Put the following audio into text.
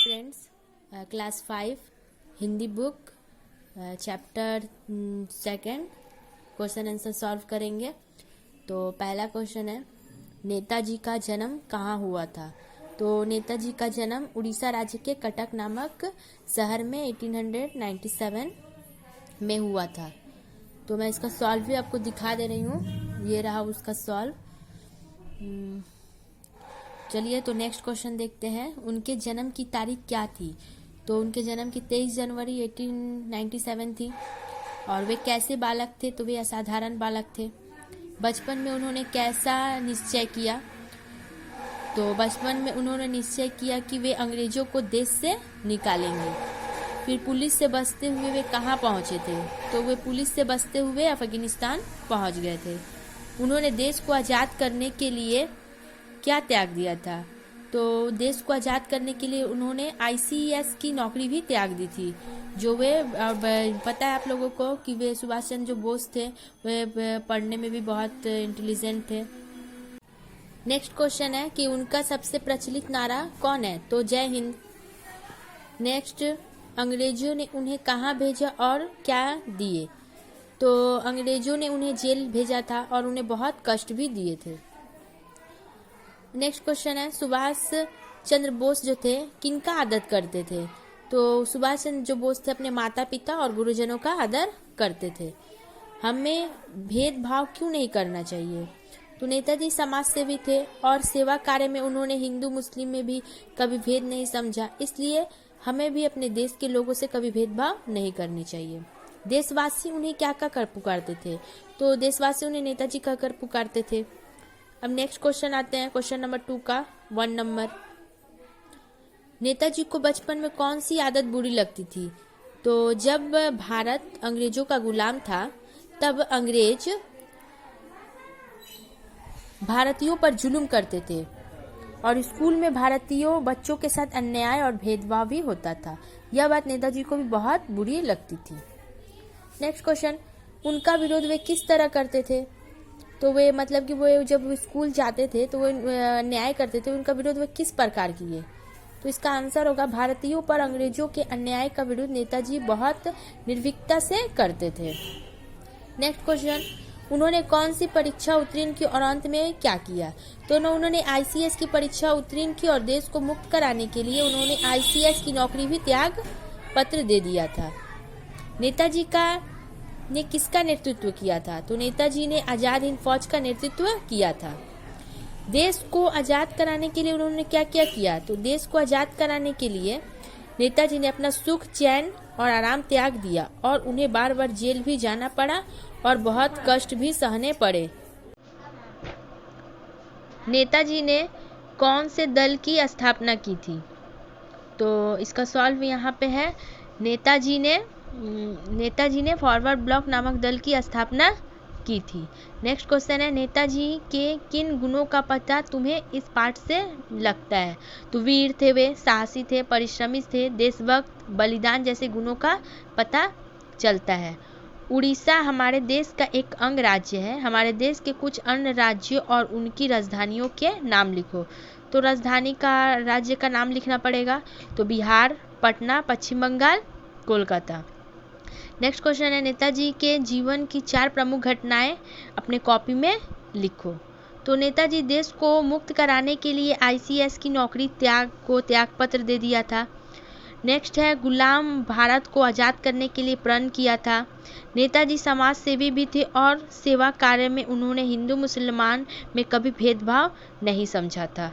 Friends, class 5 Hindi book chapter 2 question answer solve करेंगे। तो पहला क्वेश्चन है, नेताजी का जन्म कहाँ हुआ था। तो नेताजी का जन्म उड़ीसा राज्य के कटक नामक शहर में 1897 में हुआ था। तो मैं इसका सॉल्व भी आपको दिखा दे रही हूँ, ये रहा उसका सॉल्व। चलिए तो नेक्स्ट क्वेश्चन देखते हैं, उनके जन्म की तारीख क्या थी। तो उनके जन्म की 23 जनवरी 1897 थी। और वे कैसे बालक थे, तो वे असाधारण बालक थे। बचपन में उन्होंने कैसा निश्चय किया, तो बचपन में उन्होंने निश्चय किया कि वे अंग्रेजों को देश से निकालेंगे। फिर पुलिस से बचते हुए वे कहाँ पहुँचे थे, तो वे पुलिस से बचते हुए अफगानिस्तान पहुँच गए थे। उन्होंने देश को आज़ाद करने के लिए क्या त्याग दिया था। तो देश को आज़ाद करने के लिए उन्होंने ICS की नौकरी भी त्याग दी थी, जो वे पता है आप लोगों को कि वे सुभाष चंद्र बोस थे, वे पढ़ने में भी बहुत इंटेलिजेंट थे। नेक्स्ट क्वेश्चन है कि उनका सबसे प्रचलित नारा कौन है। तो जय हिंद। नेक्स्ट, अंग्रेजों ने उन्हें कहाँ भेजा और क्या दिए। तो अंग्रेजों ने उन्हें जेल भेजा था और उन्हें बहुत कष्ट भी दिए थे। नेक्स्ट क्वेश्चन है, सुभाष चंद्र बोस जो थे किनका आदर करते थे। तो सुभाष चंद्र जो बोस थे अपने माता पिता और गुरुजनों का आदर करते थे। हमें भेदभाव क्यों नहीं करना चाहिए। तो नेताजी समाज सेवी थे और सेवा कार्य में उन्होंने हिंदू मुस्लिम में भी कभी भेद नहीं समझा, इसलिए हमें भी अपने देश के लोगों से कभी भेदभाव नहीं करनी चाहिए। देशवासी उन्हें क्या कहकर पुकारते थे। तो देशवासी उन्हें नेताजी कहकर पुकारते थे। अब नेक्स्ट क्वेश्चन आते हैं, क्वेश्चन नंबर 2 का 1 नंबर। नेताजी को बचपन में कौन सी आदत बुरी लगती थी। तो जब भारत अंग्रेजों का गुलाम था, तब अंग्रेज भारतीयों पर जुल्म करते थे और स्कूल में भारतीयों बच्चों के साथ अन्याय और भेदभाव भी होता था। यह बात नेताजी को भी बहुत बुरी लगती थी। नेक्स्ट क्वेश्चन, उनका विरोध वे किस तरह करते थे। तो वे मतलब कि वो जब स्कूल जाते थे तो वो न्याय करते थे, उनका विरोध वे किस प्रकार किए। तो इसका आंसर होगा, भारतीयों पर अंग्रेजों के अन्याय का विरोध नेताजी बहुत निर्भीकता से करते थे। नेक्स्ट क्वेश्चन, उन्होंने कौन सी परीक्षा उत्तीर्ण की और अंत में क्या किया। तो उन्होंने ICS की परीक्षा उत्तीर्ण की और देश को मुक्त कराने के लिए उन्होंने ICS की नौकरी भी त्याग पत्र दे दिया था। नेताजी ने किसका नेतृत्व किया था। तो नेताजी ने आजाद हिंद फौज का नेतृत्व किया था। देश को आजाद कराने के लिए उन्होंने क्या क्या किया। तो देश को आजाद कराने के लिए नेताजी ने अपना सुख चैन और आराम त्याग दिया और उन्हें बार बार जेल भी जाना पड़ा और बहुत कष्ट भी सहने पड़े। नेताजी ने कौन से दल की स्थापना की थी। तो इसका सॉल्व यहाँ पे है, नेताजी ने फॉरवर्ड ब्लॉक नामक दल की स्थापना की थी। नेक्स्ट क्वेश्चन है, नेताजी के किन गुणों का पता तुम्हें इस पाठ से लगता है। तो वीर थे वे, साहसी थे, परिश्रमी थे, देशभक्त, बलिदान जैसे गुणों का पता चलता है। उड़ीसा हमारे देश का एक अंग राज्य है। हमारे देश के कुछ अन्य राज्यों और उनकी राजधानियों के नाम लिखो। तो राजधानी का राज्य का नाम लिखना पड़ेगा। तो बिहार, पटना, पश्चिम बंगाल, कोलकाता। नेक्स्ट क्वेश्चन है, नेताजी के जीवन की 4 प्रमुख घटनाएं अपने कॉपी में लिखो। तो नेताजी देश को मुक्त कराने के लिए ICS की नौकरी त्याग पत्र दे दिया था। नेक्स्ट है, गुलाम भारत को आज़ाद करने के लिए प्रण किया था। नेताजी समाज सेवी भी थे और सेवा कार्य में उन्होंने हिंदू मुसलमान में कभी भेदभाव नहीं समझा था।